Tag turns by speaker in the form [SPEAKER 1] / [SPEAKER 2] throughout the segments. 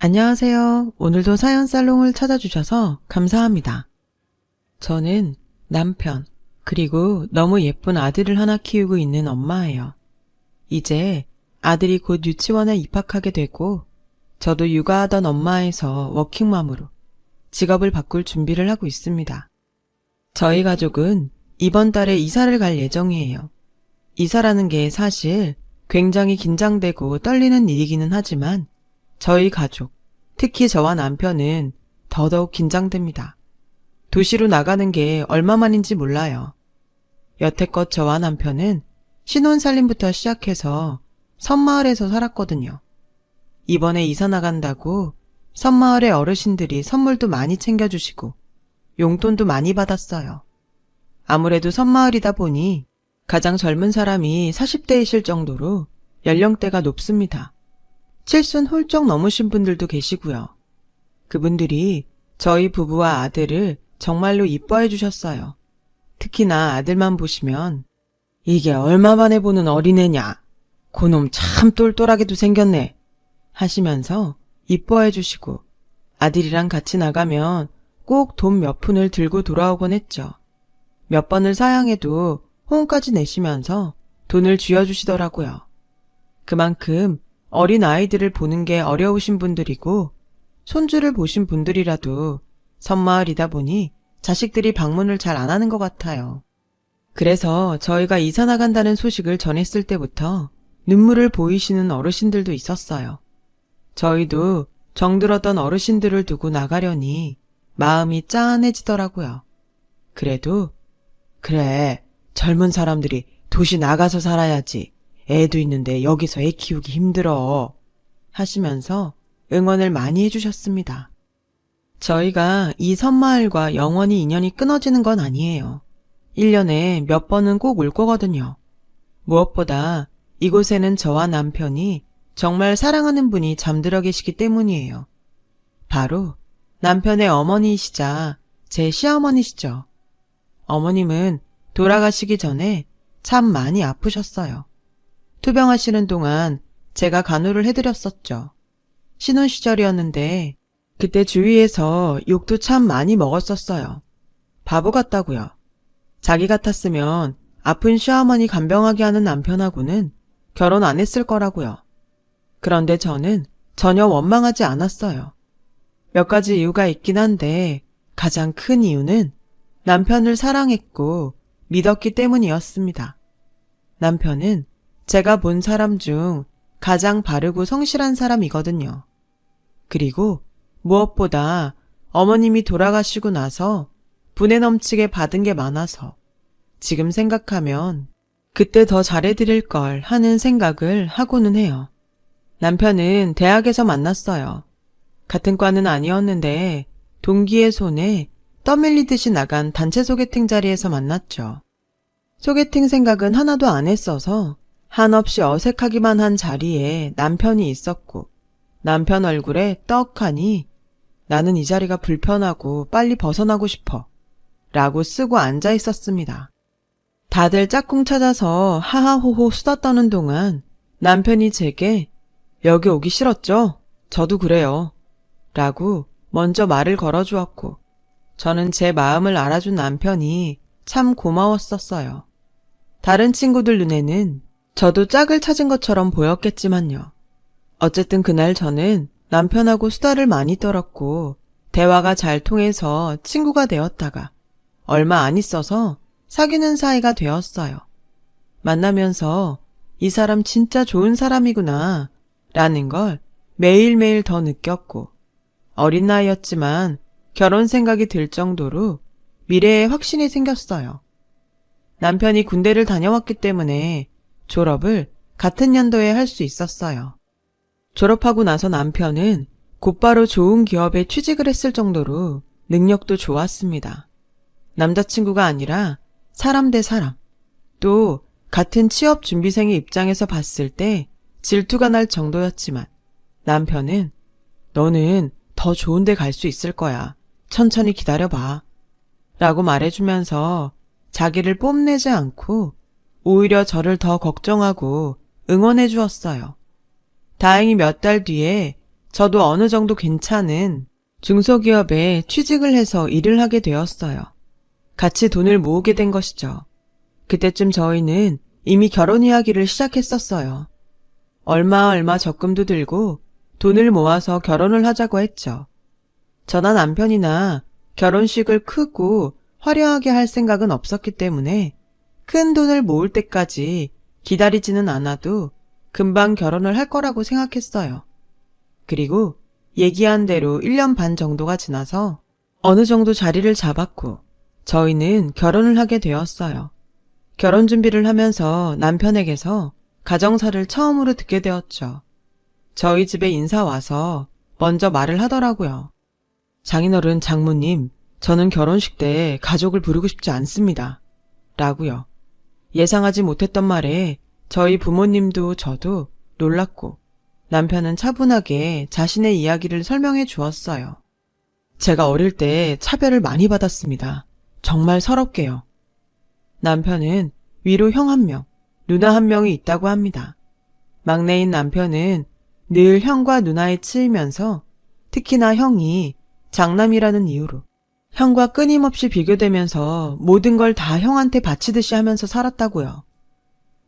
[SPEAKER 1] 안녕하세요. 오늘도 사연 살롱을 찾아주셔서 감사합니다. 저는 남편, 그리고 너무 예쁜 아들을 하나 키우고 있는 엄마예요. 이제 아들이 곧 유치원에 입학하게 되고, 저도 육아하던 엄마에서 워킹맘으로 직업을 바꿀 준비를 하고 있습니다. 저희 가족은 이번 달에 이사를 갈 예정이에요. 이사라는 게 사실 굉장히 긴장되고 떨리는 일이기는 하지만 저희 가족, 특히 저와 남편은 더더욱 긴장됩니다. 도시로 나가는 게 얼마만인지 몰라요. 여태껏 저와 남편은 신혼살림부터 시작해서 섬마을에서 살았거든요. 이번에 이사 나간다고 섬마을의 어르신들이 선물도 많이 챙겨주시고 용돈도 많이 받았어요. 아무래도 섬마을이다 보니 가장 젊은 사람이 40대이실 정도로 연령대가 높습니다. 칠순 훌쩍 넘으신 분들도 계시고요. 그분들이 저희 부부와 아들을 정말로 이뻐해 주셨어요. 특히나 아들만 보시면 이게 얼마 만에 보는 어린애냐, 그놈 참 똘똘하게도 생겼네 하시면서 이뻐해 주시고 아들이랑 같이 나가면 꼭 돈 몇 푼을 들고 돌아오곤 했죠. 몇 번을 사양해도 호응까지 내시면서 돈을 쥐어주시더라고요. 그만큼 어린 아이들을 보는 게 어려우신 분들이고 손주를 보신 분들이라도 섬마을이다 보니 자식들이 방문을 잘 안 하는 것 같아요. 그래서 저희가 이사 나간다는 소식을 전했을 때부터 눈물을 보이시는 어르신들도 있었어요. 저희도 정들었던 어르신들을 두고 나가려니 마음이 짠해지더라고요. 그래도 그래, 젊은 사람들이 도시 나가서 살아야지. 애도 있는데 여기서 애 키우기 힘들어 하시면서 응원을 많이 해주셨습니다. 저희가 이 섬마을과 영원히 인연이 끊어지는 건 아니에요. 1년에 몇 번은 꼭 올 거거든요. 무엇보다 이곳에는 저와 남편이 정말 사랑하는 분이 잠들어 계시기 때문이에요. 바로 남편의 어머니이시자 제 시어머니시죠. 어머님은 돌아가시기 전에 참 많이 아프셨어요. 투병하시는 동안 제가 간호를 해드렸었죠. 신혼 시절이었는데 그때 주위에서 욕도 참 많이 먹었었어요. 바보 같다고요. 자기 같았으면 아픈 시어머니 간병하게 하는 남편하고는 결혼 안 했을 거라고요. 그런데 저는 전혀 원망하지 않았어요. 몇 가지 이유가 있긴 한데 가장 큰 이유는 남편을 사랑했고 믿었기 때문이었습니다. 남편은 제가 본 사람 중 가장 바르고 성실한 사람이거든요. 그리고 무엇보다 어머님이 돌아가시고 나서 분에 넘치게 받은 게 많아서 지금 생각하면 그때 더 잘해드릴 걸 하는 생각을 하고는 해요. 남편은 대학에서 만났어요. 같은 과는 아니었는데 동기의 손에 떠밀리듯이 나간 단체 소개팅 자리에서 만났죠. 소개팅 생각은 하나도 안 했어서 한없이 어색하기만 한 자리에 남편이 있었고 남편 얼굴에 떡하니 나는 이 자리가 불편하고 빨리 벗어나고 싶어 라고 쓰고 앉아 있었습니다. 다들 짝꿍 찾아서 하하호호 수다 떠는 동안 남편이 제게 여기 오기 싫었죠? 저도 그래요 라고 먼저 말을 걸어주었고 저는 제 마음을 알아준 남편이 참 고마웠었어요. 다른 친구들 눈에는 저도 짝을 찾은 것처럼 보였겠지만요. 어쨌든 그날 저는 남편하고 수다를 많이 떨었고 대화가 잘 통해서 친구가 되었다가 얼마 안 있어서 사귀는 사이가 되었어요. 만나면서 이 사람 진짜 좋은 사람이구나 라는 걸 매일매일 더 느꼈고 어린 나이였지만 결혼 생각이 들 정도로 미래에 확신이 생겼어요. 남편이 군대를 다녀왔기 때문에 졸업을 같은 연도에 할 수 있었어요. 졸업하고 나서 남편은 곧바로 좋은 기업에 취직을 했을 정도로 능력도 좋았습니다. 남자친구가 아니라 사람 대 사람, 또 같은 취업 준비생의 입장에서 봤을 때 질투가 날 정도였지만 남편은 너는 더 좋은 데 갈 수 있을 거야. 천천히 기다려봐. 라고 말해주면서 자기를 뽐내지 않고 오히려 저를 더 걱정하고 응원해 주었어요. 다행히 몇 달 뒤에 저도 어느 정도 괜찮은 중소기업에 취직을 해서 일을 하게 되었어요. 같이 돈을 모으게 된 것이죠. 그때쯤 저희는 이미 결혼 이야기를 시작했었어요. 얼마 적금도 들고 돈을 모아서 결혼을 하자고 했죠. 저나 남편이나 결혼식을 크고 화려하게 할 생각은 없었기 때문에 큰 돈을 모을 때까지 기다리지는 않아도 금방 결혼을 할 거라고 생각했어요. 그리고 얘기한 대로 1년 반 정도가 지나서 어느 정도 자리를 잡았고 저희는 결혼을 하게 되었어요. 결혼 준비를 하면서 남편에게서 가정사를 처음으로 듣게 되었죠. 저희 집에 인사 와서 먼저 말을 하더라고요. 장인어른 장모님, 저는 결혼식 때 가족을 부르고 싶지 않습니다. 라고요. 예상하지 못했던 말에 저희 부모님도 저도 놀랐고 남편은 차분하게 자신의 이야기를 설명해 주었어요. 제가 어릴 때 차별을 많이 받았습니다. 정말 서럽게요. 남편은 위로 형 1명, 누나 1명이 있다고 합니다. 막내인 남편은 늘 형과 누나에 치이면서 특히나 형이 장남이라는 이유로 형과 끊임없이 비교되면서 모든 걸 다 형한테 바치듯이 하면서 살았다고요.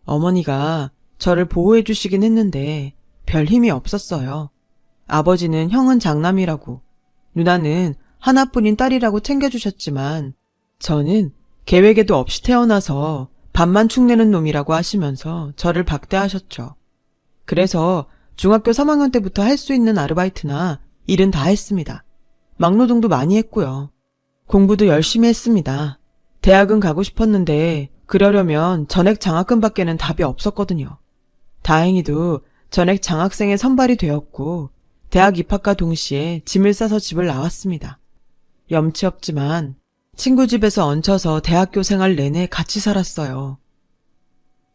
[SPEAKER 1] 어머니가 저를 보호해 주시긴 했는데 별 힘이 없었어요. 아버지는 형은 장남이라고, 누나는 하나뿐인 딸이라고 챙겨주셨지만 저는 계획에도 없이 태어나서 밥만 축내는 놈이라고 하시면서 저를 박대하셨죠. 그래서 중학교 3학년 때부터 할 수 있는 아르바이트나 일은 다 했습니다. 막노동도 많이 했고요. 공부도 열심히 했습니다. 대학은 가고 싶었는데 그러려면 전액 장학금밖에는 답이 없었거든요. 다행히도 전액 장학생에 선발이 되었고 대학 입학과 동시에 짐을 싸서 집을 나왔습니다. 염치 없지만 친구 집에서 얹혀서 대학교 생활 내내 같이 살았어요.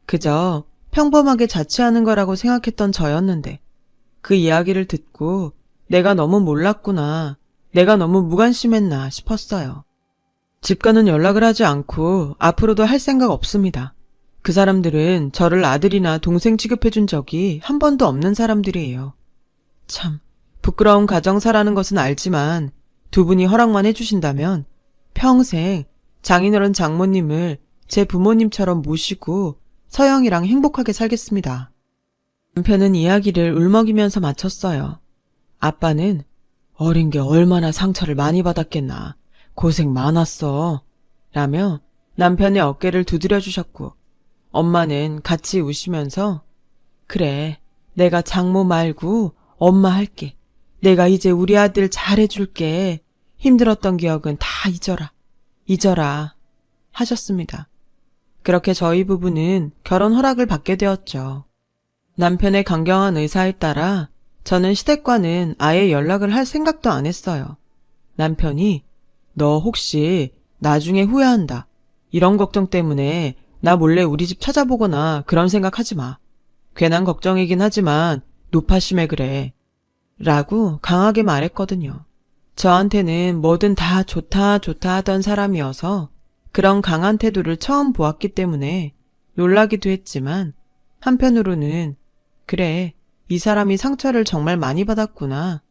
[SPEAKER 1] 그저 평범하게 자취하는 거라고 생각했던 저였는데 그 이야기를 듣고 내가 너무 몰랐구나, 내가 너무 무관심했나 싶었어요. 집과는 연락을 하지 않고 앞으로도 할 생각 없습니다. 그 사람들은 저를 아들이나 동생 취급해준 적이 한 번도 없는 사람들이에요. 참 부끄러운 가정사라는 것은 알지만 두 분이 허락만 해주신다면 평생 장인어른 장모님을 제 부모님처럼 모시고 서영이랑 행복하게 살겠습니다. 남편은 이야기를 울먹이면서 마쳤어요. 아빠는 어린 게 얼마나 상처를 많이 받았겠나, 고생 많았어 라며 남편의 어깨를 두드려 주셨고 엄마는 같이 우시면서 그래, 내가 장모 말고 엄마 할게. 내가 이제 우리 아들 잘해줄게. 힘들었던 기억은 다 잊어라 하셨습니다. 그렇게 저희 부부는 결혼 허락을 받게 되었죠. 남편의 강경한 의사에 따라 저는 시댁과는 아예 연락을 할 생각도 안 했어요. 남편이 너 혹시 나중에 후회한다, 이런 걱정 때문에 나 몰래 우리 집 찾아보거나 그런 생각하지 마. 괜한 걱정이긴 하지만 노파심에 그래. 라고 강하게 말했거든요. 저한테는 뭐든 다 좋다 하던 사람이어서 그런 강한 태도를 처음 보았기 때문에 놀라기도 했지만 한편으로는 그래, 이 사람이 상처를 정말 많이 받았구나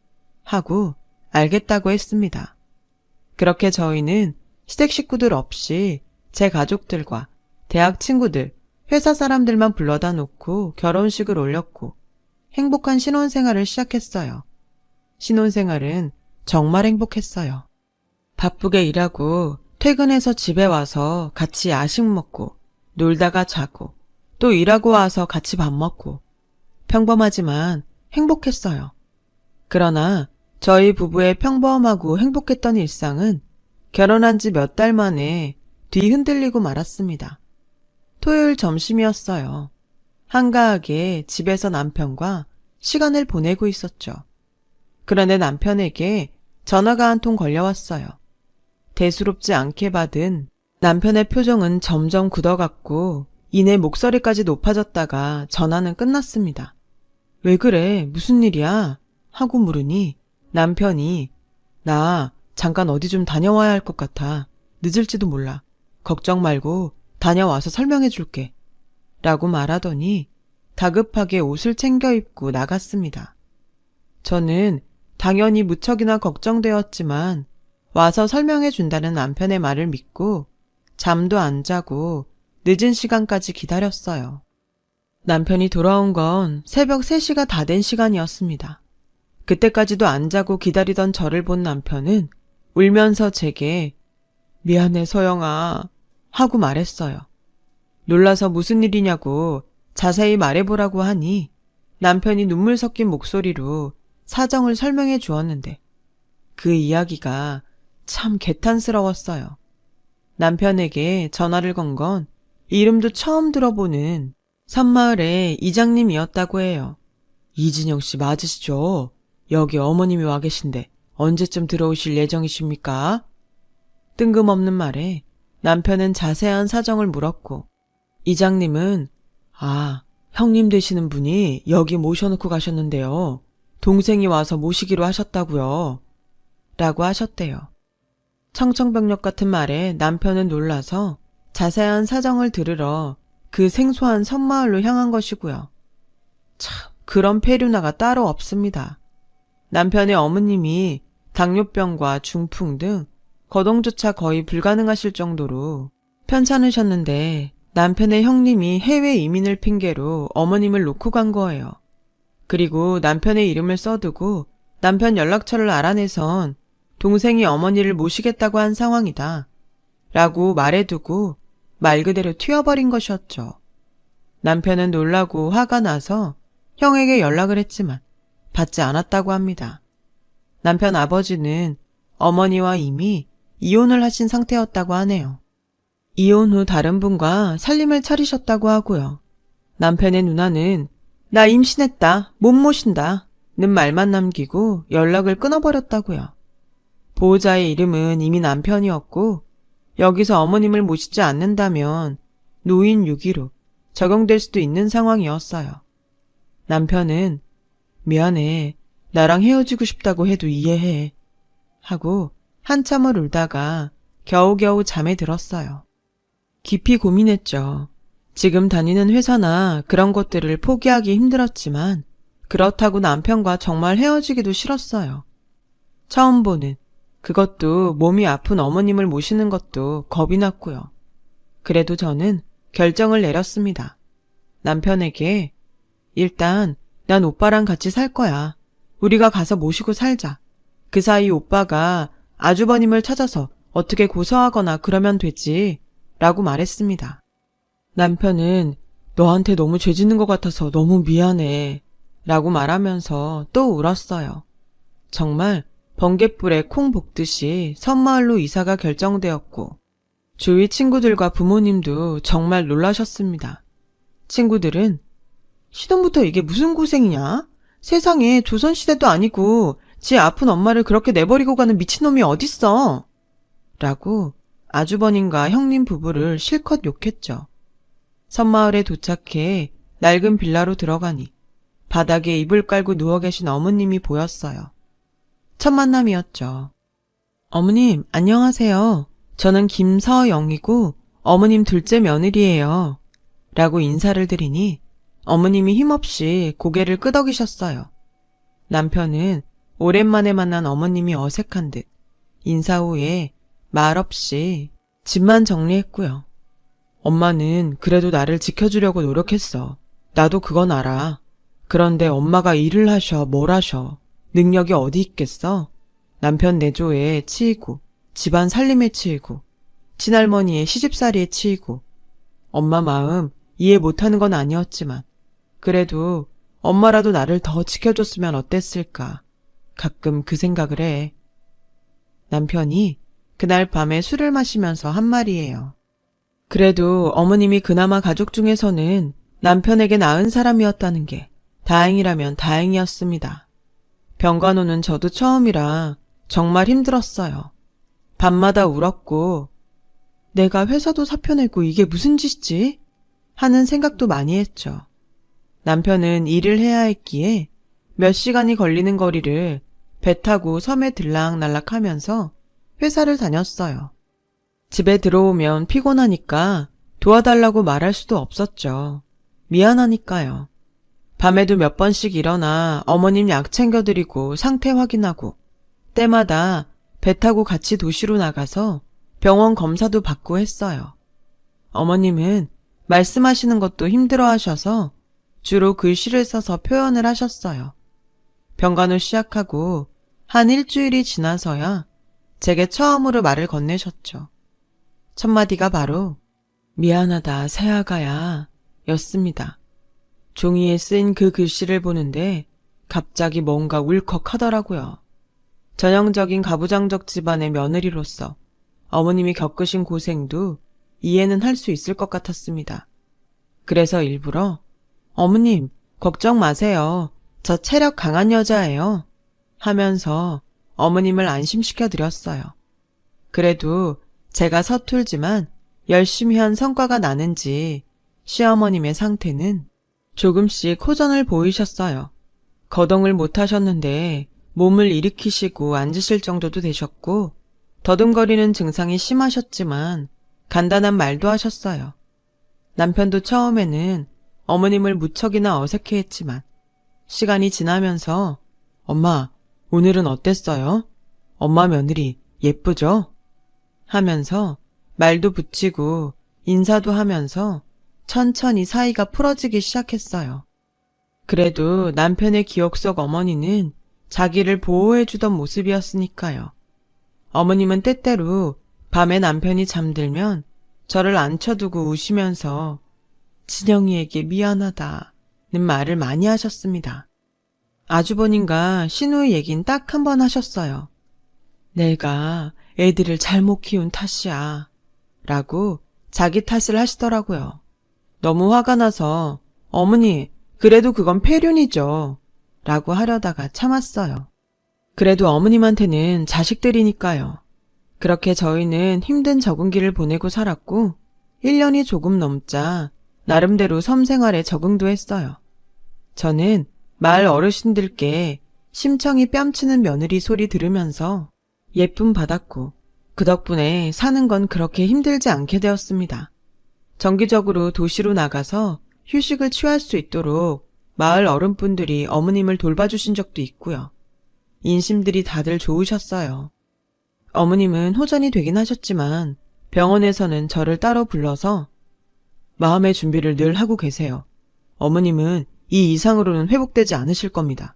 [SPEAKER 1] 하고 알겠다고 했습니다. 그렇게 저희는 시댁 식구들 없이 제 가족들과 대학 친구들, 회사 사람들만 불러다 놓고 결혼식을 올렸고 행복한 신혼생활을 시작했어요. 신혼생활은 정말 행복했어요. 바쁘게 일하고 퇴근해서 집에 와서 같이 야식 먹고 놀다가 자고 또 일하고 와서 같이 밥 먹고 평범하지만 행복했어요. 그러나 저희 부부의 평범하고 행복했던 일상은 결혼한 지 몇 달 만에 뒤흔들리고 말았습니다. 토요일 점심이었어요. 한가하게 집에서 남편과 시간을 보내고 있었죠. 그런데 남편에게 전화가 한 통 걸려왔어요. 대수롭지 않게 받은 남편의 표정은 점점 굳어갔고 이내 목소리까지 높아졌다가 전화는 끝났습니다. 왜 그래? 무슨 일이야? 하고 물으니 남편이 나 잠깐 어디 좀 다녀와야 할 것 같아. 늦을지도 몰라. 걱정 말고 다녀와서 설명해 줄게. 라고 말하더니 다급하게 옷을 챙겨 입고 나갔습니다. 저는 당연히 무척이나 걱정되었지만 와서 설명해 준다는 남편의 말을 믿고 잠도 안 자고 늦은 시간까지 기다렸어요. 남편이 돌아온 건 새벽 3시가 다 된 시간이었습니다. 그때까지도 안 자고 기다리던 저를 본 남편은 울면서 제게 미안해 서영아 하고 말했어요. 놀라서 무슨 일이냐고 자세히 말해보라고 하니 남편이 눈물 섞인 목소리로 사정을 설명해 주었는데 그 이야기가 참 개탄스러웠어요. 남편에게 전화를 건 건 이름도 처음 들어보는 섬마을의 이장님이었다고 해요. 이진영 씨 맞으시죠? 여기 어머님이 와 계신데 언제쯤 들어오실 예정이십니까? 뜬금없는 말에 남편은 자세한 사정을 물었고 이장님은 형님 되시는 분이 여기 모셔놓고 가셨는데요. 동생이 와서 모시기로 하셨다고요. 라고 하셨대요. 청천벽력 같은 말에 남편은 놀라서 자세한 사정을 들으러 그 생소한 섬마을로 향한 것이고요. 참 그런 폐륜화가 따로 없습니다. 남편의 어머님이 당뇨병과 중풍 등 거동조차 거의 불가능하실 정도로 편찮으셨는데 남편의 형님이 해외 이민을 핑계로 어머님을 놓고 간 거예요. 그리고 남편의 이름을 써두고 남편 연락처를 알아내선 동생이 어머니를 모시겠다고 한 상황이다. 라고 말해두고 말 그대로 튀어버린 것이었죠. 남편은 놀라고 화가 나서 형에게 연락을 했지만 받지 않았다고 합니다. 남편 아버지는 어머니와 이미 이혼을 하신 상태였다고 하네요. 이혼 후 다른 분과 살림을 차리셨다고 하고요. 남편의 누나는 나 임신했다, 못 모신다 는 말만 남기고 연락을 끊어버렸다고요. 보호자의 이름은 이미 남편이었고 여기서 어머님을 모시지 않는다면 노인 유기로 적용될 수도 있는 상황이었어요. 남편은 미안해, 나랑 헤어지고 싶다고 해도 이해해 하고 한참을 울다가 겨우겨우 잠에 들었어요. 깊이 고민했죠. 지금 다니는 회사나 그런 것들을 포기하기 힘들었지만 그렇다고 남편과 정말 헤어지기도 싫었어요. 처음 보는 그것도 몸이 아픈 어머님을 모시는 것도 겁이 났고요. 그래도 저는 결정을 내렸습니다. 남편에게 일단 난 오빠랑 같이 살 거야. 우리가 가서 모시고 살자. 그 사이 오빠가 아주버님을 찾아서 어떻게 고소하거나 그러면 되지 라고 말했습니다. 남편은 너한테 너무 죄 짓는 것 같아서 너무 미안해 라고 말하면서 또 울었어요. 정말 번갯불에 콩 볶듯이 섬마을로 이사가 결정되었고 주위 친구들과 부모님도 정말 놀라셨습니다. 친구들은 시동부터 이게 무슨 고생이냐? 세상에 조선시대도 아니고 지 아픈 엄마를 그렇게 내버리고 가는 미친놈이 어딨어? 라고 아주버님과 형님 부부를 실컷 욕했죠. 섬마을에 도착해 낡은 빌라로 들어가니 바닥에 이불 깔고 누워 계신 어머님이 보였어요. 첫 만남이었죠. 어머님, 안녕하세요. 저는 김서영이고 어머님 둘째 며느리예요. 라고 인사를 드리니 어머님이 힘없이 고개를 끄덕이셨어요. 남편은 오랜만에 만난 어머님이 어색한 듯 인사 후에 말없이 집만 정리했고요. 엄마는 그래도 나를 지켜주려고 노력했어. 나도 그건 알아. 그런데 엄마가 일을 하셔, 뭘 하셔. 능력이 어디 있겠어? 남편 내조에 치이고, 집안 살림에 치이고, 친할머니의 시집살이에 치이고, 엄마 마음 이해 못하는 건 아니었지만, 그래도 엄마라도 나를 더 지켜줬으면 어땠을까. 가끔 그 생각을 해. 남편이 그날 밤에 술을 마시면서 한 말이에요. 그래도 어머님이 그나마 가족 중에서는 남편에게 나은 사람이었다는 게 다행이라면 다행이었습니다. 병간호는 저도 처음이라 정말 힘들었어요. 밤마다 울었고 내가 회사도 사표 내고 이게 무슨 짓이지? 하는 생각도 많이 했죠. 남편은 일을 해야 했기에 몇 시간이 걸리는 거리를 배 타고 섬에 들락날락하면서 회사를 다녔어요. 집에 들어오면 피곤하니까 도와달라고 말할 수도 없었죠. 미안하니까요. 밤에도 몇 번씩 일어나 어머님 약 챙겨드리고 상태 확인하고 때마다 배 타고 같이 도시로 나가서 병원 검사도 받고 했어요. 어머님은 말씀하시는 것도 힘들어 하셔서 주로 글씨를 써서 표현을 하셨어요. 병간호 시작하고 한 일주일이 지나서야 제게 처음으로 말을 건네셨죠. 첫 마디가 바로 미안하다 새아가야 였습니다. 종이에 쓴 그 글씨를 보는데 갑자기 뭔가 울컥하더라고요. 전형적인 가부장적 집안의 며느리로서 어머님이 겪으신 고생도 이해는 할 수 있을 것 같았습니다. 그래서 일부러 어머님 걱정 마세요. 저 체력 강한 여자예요. 하면서 어머님을 안심시켜 드렸어요. 그래도 제가 서툴지만 열심히 한 성과가 나는지 시어머님의 상태는 조금씩 호전을 보이셨어요. 거동을 못 하셨는데 몸을 일으키시고 앉으실 정도도 되셨고 더듬거리는 증상이 심하셨지만 간단한 말도 하셨어요. 남편도 처음에는 어머님을 무척이나 어색해했지만 시간이 지나면서 엄마, 오늘은 어땠어요? 엄마 며느리 예쁘죠? 하면서 말도 붙이고 인사도 하면서 천천히 사이가 풀어지기 시작했어요. 그래도 남편의 기억 속 어머니는 자기를 보호해주던 모습이었으니까요. 어머님은 때때로 밤에 남편이 잠들면 저를 앉혀두고 우시면서 진영이에게 미안하다는 말을 많이 하셨습니다. 아주버님과 신우의 얘긴 딱 한 번 하셨어요. 내가 애들을 잘못 키운 탓이야 라고 자기 탓을 하시더라고요. 너무 화가 나서 어머니 그래도 그건 폐륜이죠 라고 하려다가 참았어요. 그래도 어머님한테는 자식들이니까요. 그렇게 저희는 힘든 적응기를 보내고 살았고 1년이 조금 넘자 나름대로 섬 생활에 적응도 했어요. 저는 마을 어르신들께 심청이 뺨치는 며느리 소리 들으면서 예쁨 받았고 그 덕분에 사는 건 그렇게 힘들지 않게 되었습니다. 정기적으로 도시로 나가서 휴식을 취할 수 있도록 마을 어른분들이 어머님을 돌봐주신 적도 있고요. 인심들이 다들 좋으셨어요. 어머님은 호전이 되긴 하셨지만 병원에서는 저를 따로 불러서 마음의 준비를 늘 하고 계세요. 어머님은 이 이상으로는 회복되지 않으실 겁니다.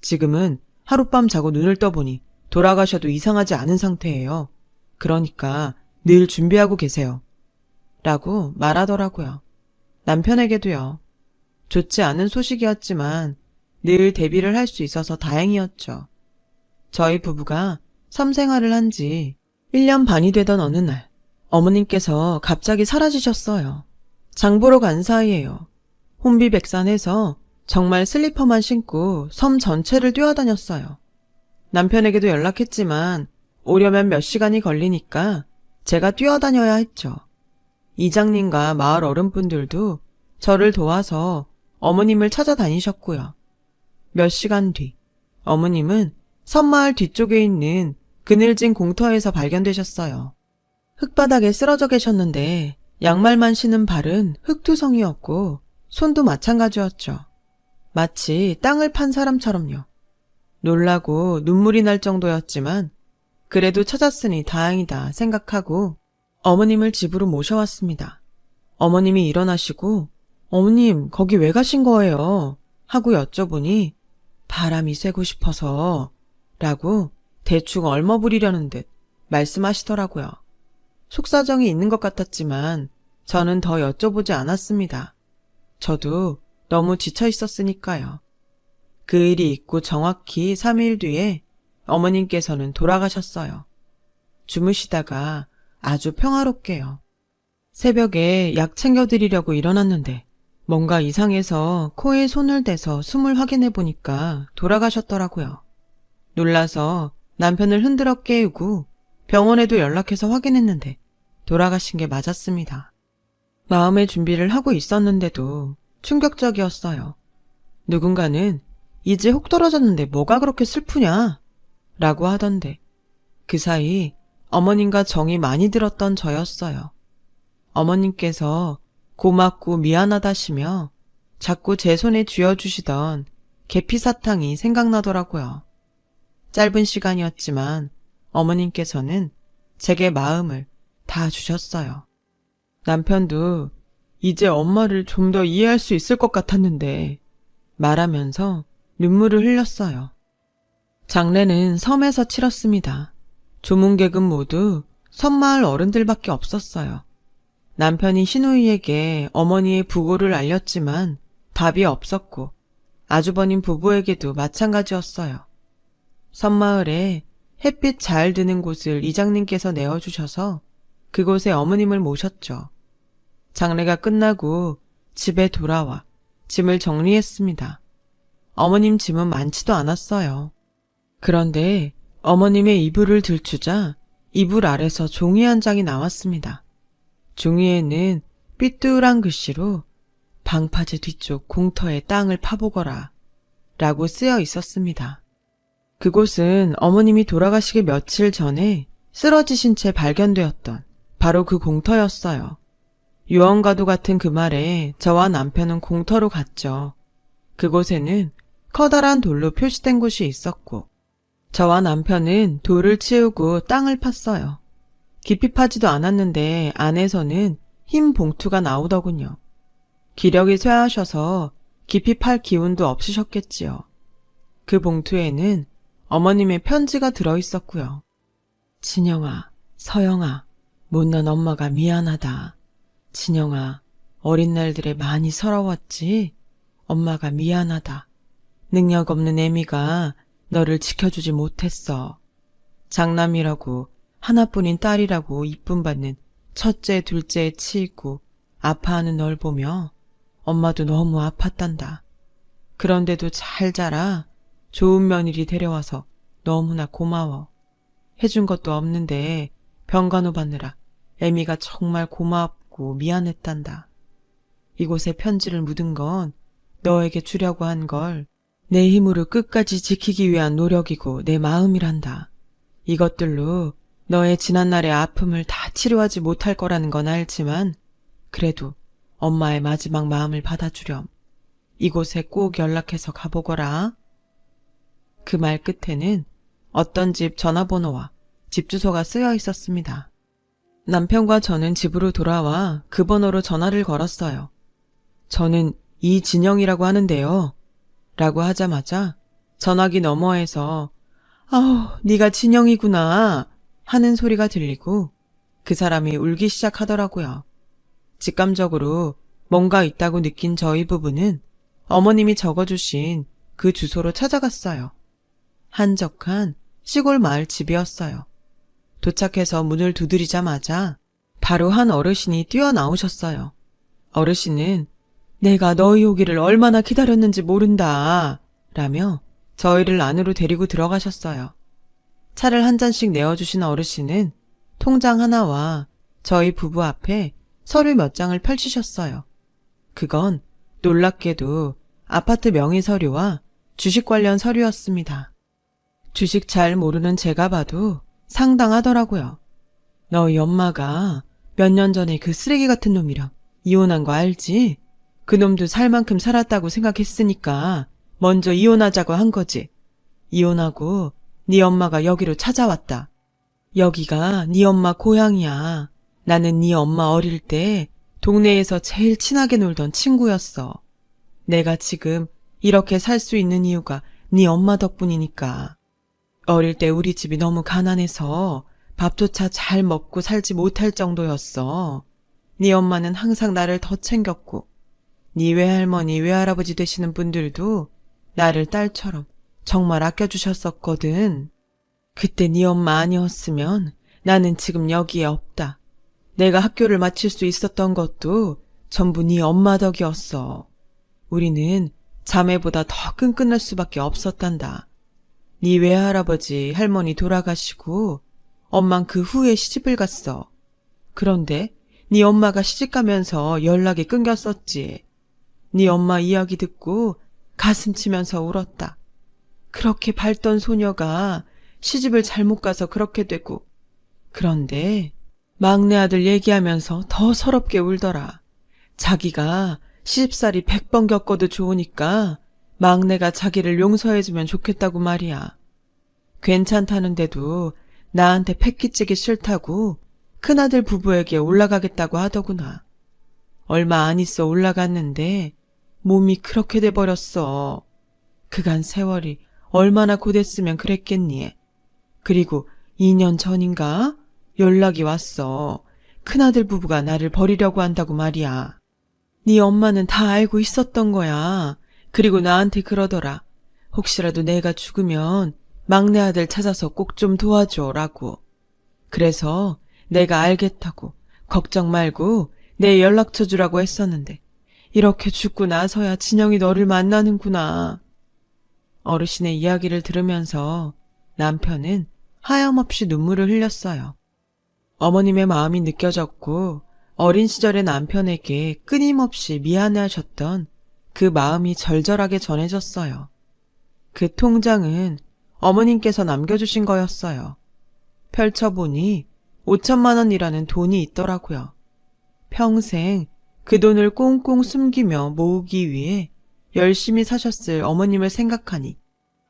[SPEAKER 1] 지금은 하룻밤 자고 눈을 떠보니 돌아가셔도 이상하지 않은 상태예요. 그러니까 늘 준비하고 계세요. 라고 말하더라고요. 남편에게도요. 좋지 않은 소식이었지만 늘 대비를 할 수 있어서 다행이었죠. 저희 부부가 섬생활을 한 지 1년 반이 되던 어느 날 어머님께서 갑자기 사라지셨어요. 장보러 간 사이에요. 혼비백산해서 정말 슬리퍼만 신고 섬 전체를 뛰어다녔어요. 남편에게도 연락했지만 오려면 몇 시간이 걸리니까 제가 뛰어다녀야 했죠. 이장님과 마을 어른분들도 저를 도와서 어머님을 찾아다니셨고요. 몇 시간 뒤 어머님은 섬마을 뒤쪽에 있는 그늘진 공터에서 발견되셨어요. 흙바닥에 쓰러져 계셨는데 양말만 신은 발은 흙투성이었고 손도 마찬가지였죠. 마치 땅을 판 사람처럼요. 놀라고 눈물이 날 정도였지만 그래도 찾았으니 다행이다 생각하고 어머님을 집으로 모셔왔습니다. 어머님이 일어나시고 어머님 거기 왜 가신 거예요? 하고 여쭤보니 바람이 쐬고 싶어서 라고 대충 얼머부리려는 듯 말씀하시더라고요. 속사정이 있는 것 같았지만 저는 더 여쭤보지 않았습니다. 저도 너무 지쳐 있었으니까요. 그 일이 있고 정확히 3일 뒤에 어머님께서는 돌아가셨어요. 주무시다가 아주 평화롭게요. 새벽에 약 챙겨드리려고 일어났는데 뭔가 이상해서 코에 손을 대서 숨을 확인해 보니까 돌아가셨더라고요. 놀라서 남편을 흔들어 깨우고 병원에도 연락해서 확인했는데 돌아가신 게 맞았습니다. 마음의 준비를 하고 있었는데도 충격적이었어요. 누군가는 이제 혹 떨어졌는데 뭐가 그렇게 슬프냐? 라고 하던데 그 사이 어머님과 정이 많이 들었던 저였어요. 어머님께서 고맙고 미안하다시며 자꾸 제 손에 쥐어주시던 계피사탕이 생각나더라고요. 짧은 시간이었지만 어머님께서는 제게 마음을 다 주셨어요. 남편도 이제 엄마를 좀 더 이해할 수 있을 것 같았는데 말하면서 눈물을 흘렸어요. 장례는 섬에서 치렀습니다. 조문객은 모두 섬마을 어른들밖에 없었어요. 남편이 시누이에게 어머니의 부고를 알렸지만 답이 없었고 아주버님 부부에게도 마찬가지였어요. 섬마을에 햇빛 잘 드는 곳을 이장님께서 내어주셔서 그곳에 어머님을 모셨죠. 장례가 끝나고 집에 돌아와 짐을 정리했습니다. 어머님 짐은 많지도 않았어요. 그런데 어머님의 이불을 들추자 이불 아래서 종이 한 장이 나왔습니다. 종이에는 삐뚤한 글씨로 방파제 뒤쪽 공터에 땅을 파보거라 라고 쓰여 있었습니다. 그곳은 어머님이 돌아가시기 며칠 전에 쓰러지신 채 발견되었던 바로 그 공터였어요. 유언과도 같은 그 말에 저와 남편은 공터로 갔죠. 그곳에는 커다란 돌로 표시된 곳이 있었고 저와 남편은 돌을 치우고 땅을 팠어요. 깊이 파지도 않았는데 안에서는 흰 봉투가 나오더군요. 기력이 쇠하셔서 깊이 팔 기운도 없으셨겠지요. 그 봉투에는 어머님의 편지가 들어있었고요. 진영아, 서영아, 못난 엄마가 미안하다. 진영아, 어린 날들에 많이 서러웠지? 엄마가 미안하다. 능력 없는 애미가 너를 지켜주지 못했어. 장남이라고 하나뿐인 딸이라고 이쁨 받는 첫째, 둘째에 치이고 아파하는 널 보며 엄마도 너무 아팠단다. 그런데도 잘 자라. 좋은 며느리 데려와서 너무나 고마워. 해준 것도 없는데 병간호 받느라 애미가 정말 고맙고 미안했단다. 이곳에 편지를 묻은 건 너에게 주려고 한 걸 내 힘으로 끝까지 지키기 위한 노력이고 내 마음이란다. 이것들로 너의 지난날의 아픔을 다 치료하지 못할 거라는 건 알지만 그래도 엄마의 마지막 마음을 받아주렴. 이곳에 꼭 연락해서 가보거라. 그 말 끝에는 어떤 집 전화번호와 집 주소가 쓰여 있었습니다. 남편과 저는 집으로 돌아와 그 번호로 전화를 걸었어요. 저는 이진영이라고 하는데요. 라고 하자마자 전화기 너머에서 아우, 네가 진영이구나 하는 소리가 들리고 그 사람이 울기 시작하더라고요. 직감적으로 뭔가 있다고 느낀 저희 부부는 어머님이 적어주신 그 주소로 찾아갔어요. 한적한 시골 마을 집이었어요. 도착해서 문을 두드리자마자 바로 한 어르신이 뛰어나오셨어요. 어르신은 내가 너희 오기를 얼마나 기다렸는지 모른다 라며 저희를 안으로 데리고 들어가셨어요. 차를 한 잔씩 내어주신 어르신은 통장 하나와 저희 부부 앞에 서류 몇 장을 펼치셨어요. 그건 놀랍게도 아파트 명의 서류와 주식 관련 서류였습니다. 주식 잘 모르는 제가 봐도 상당하더라고요. 너희 엄마가 몇 년 전에 그 쓰레기 같은 놈이랑 이혼한 거 알지? 그 놈도 살 만큼 살았다고 생각했으니까 먼저 이혼하자고 한 거지. 이혼하고 네 엄마가 여기로 찾아왔다. 여기가 네 엄마 고향이야. 나는 네 엄마 어릴 때 동네에서 제일 친하게 놀던 친구였어. 내가 지금 이렇게 살 수 있는 이유가 네 엄마 덕분이니까. 어릴 때 우리 집이 너무 가난해서 밥조차 잘 먹고 살지 못할 정도였어. 네 엄마는 항상 나를 더 챙겼고 네 외할머니, 외할아버지 되시는 분들도 나를 딸처럼 정말 아껴주셨었거든. 그때 네 엄마 아니었으면 나는 지금 여기에 없다. 내가 학교를 마칠 수 있었던 것도 전부 네 엄마 덕이었어. 우리는 자매보다 더 끈끈할 수밖에 없었단다. 네 외할아버지, 할머니 돌아가시고 엄만 그 후에 시집을 갔어. 그런데 네 엄마가 시집가면서 연락이 끊겼었지. 네 엄마 이야기 듣고 가슴 치면서 울었다. 그렇게 밝던 소녀가 시집을 잘못 가서 그렇게 되고. 그런데 막내 아들 얘기하면서 더 서럽게 울더라. 자기가 시집살이 100번 겪어도 좋으니까 막내가 자기를 용서해주면 좋겠다고 말이야. 괜찮다는데도 나한테 패기찌기 싫다고 큰아들 부부에게 올라가겠다고 하더구나. 얼마 안 있어 올라갔는데 몸이 그렇게 돼버렸어. 그간 세월이 얼마나 고됐으면 그랬겠니. 그리고 2년 전인가 연락이 왔어. 큰아들 부부가 나를 버리려고 한다고 말이야. 네 엄마는 다 알고 있었던 거야. 그리고 나한테 그러더라. 혹시라도 내가 죽으면 막내 아들 찾아서 꼭 좀 도와줘라고. 그래서 내가 알겠다고 걱정 말고 내 연락처 주라고 했었는데 이렇게 죽고 나서야 진영이 너를 만나는구나. 어르신의 이야기를 들으면서 남편은 하염없이 눈물을 흘렸어요. 어머님의 마음이 느껴졌고 어린 시절의 남편에게 끊임없이 미안해하셨던 그 마음이 절절하게 전해졌어요. 그 통장은 어머님께서 남겨주신 거였어요. 펼쳐보니 5천만 원이라는 돈이 있더라고요. 평생 그 돈을 꽁꽁 숨기며 모으기 위해 열심히 사셨을 어머님을 생각하니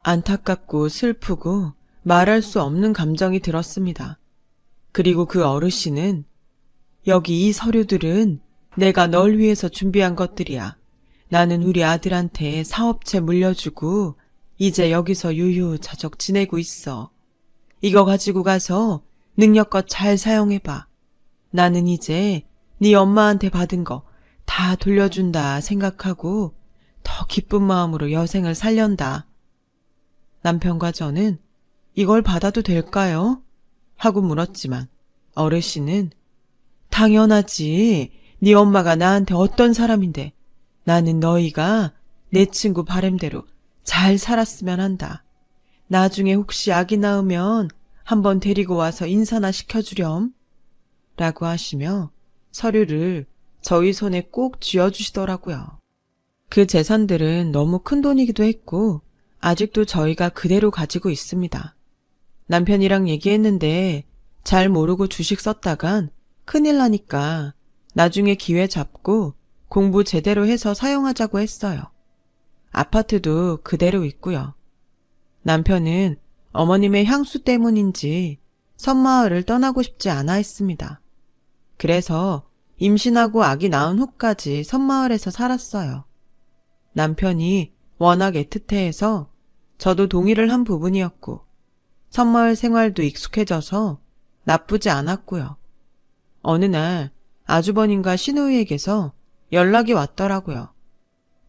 [SPEAKER 1] 안타깝고 슬프고 말할 수 없는 감정이 들었습니다. 그리고 그 어르신은 여기 이 서류들은 내가 널 위해서 준비한 것들이야. 나는 우리 아들한테 사업체 물려주고 이제 여기서 유유자적 지내고 있어. 이거 가지고 가서 능력껏 잘 사용해봐. 나는 이제 네 엄마한테 받은 거 다 돌려준다 생각하고 더 기쁜 마음으로 여생을 살련다. 남편과 저는 이걸 받아도 될까요? 하고 물었지만 어르신은 당연하지. 네 엄마가 나한테 어떤 사람인데 나는 너희가 내 친구 바람대로 잘 살았으면 한다. 나중에 혹시 아기 낳으면 한번 데리고 와서 인사나 시켜주렴. 라고 하시며 서류를 저희 손에 꼭 쥐어주시더라고요. 그 재산들은 너무 큰 돈이기도 했고 아직도 저희가 그대로 가지고 있습니다. 남편이랑 얘기했는데 잘 모르고 주식 썼다간 큰일 나니까 나중에 기회 잡고 공부 제대로 해서 사용하자고 했어요. 아파트도 그대로 있고요. 남편은 어머님의 향수 때문인지 섬마을을 떠나고 싶지 않아 했습니다. 그래서 임신하고 아기 낳은 후까지 섬마을에서 살았어요. 남편이 워낙 애틋해해서 저도 동의를 한 부분이었고 섬마을 생활도 익숙해져서 나쁘지 않았고요. 어느 날 아주버님과 시누이에게서 연락이 왔더라고요.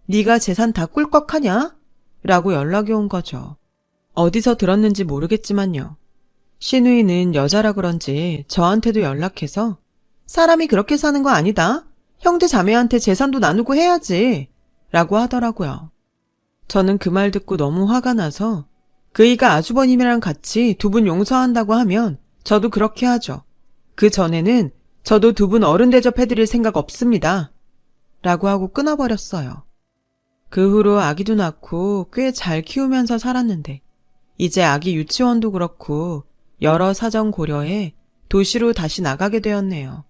[SPEAKER 1] 네가 재산 다 꿀꺽하냐? 라고 연락이 온 거죠. 어디서 들었는지 모르겠지만요. 시누이는 여자라 그런지 저한테도 연락해서 사람이 그렇게 사는 거 아니다. 형제 자매한테 재산도 나누고 해야지. 라고 하더라고요. 저는 그 말 듣고 너무 화가 나서 그이가 아주버님이랑 같이 두 분 용서한다고 하면 저도 그렇게 하죠. 그 전에는 저도 두 분 어른 대접해드릴 생각 없습니다. 라고 하고 끊어버렸어요. 그 후로 아기도 낳고 꽤 잘 키우면서 살았는데 이제 아기 유치원도 그렇고 여러 사정 고려해 도시로 다시 나가게 되었네요.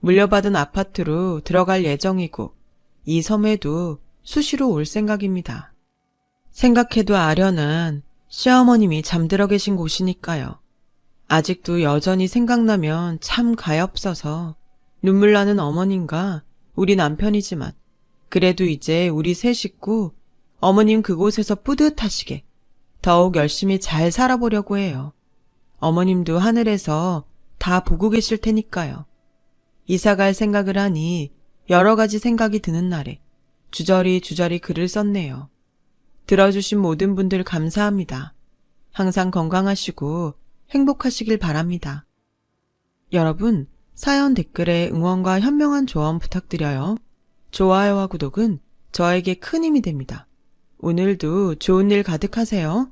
[SPEAKER 1] 물려받은 아파트로 들어갈 예정이고 이 섬에도 수시로 올 생각입니다. 생각해도 아련한 시어머님이 잠들어 계신 곳이니까요. 아직도 여전히 생각나면 참 가엾어서 눈물 나는 어머님과 우리 남편이지만 그래도 이제 우리 세 식구 어머님 그곳에서 뿌듯하시게 더욱 열심히 잘 살아보려고 해요. 어머님도 하늘에서 다 보고 계실 테니까요. 이사갈 생각을 하니 여러 가지 생각이 드는 날에 주저리 글을 썼네요. 들어주신 모든 분들 감사합니다. 항상 건강하시고 행복하시길 바랍니다. 여러분, 사연 댓글에 응원과 현명한 조언 부탁드려요. 좋아요와 구독은 저에게 큰 힘이 됩니다. 오늘도 좋은 일 가득하세요.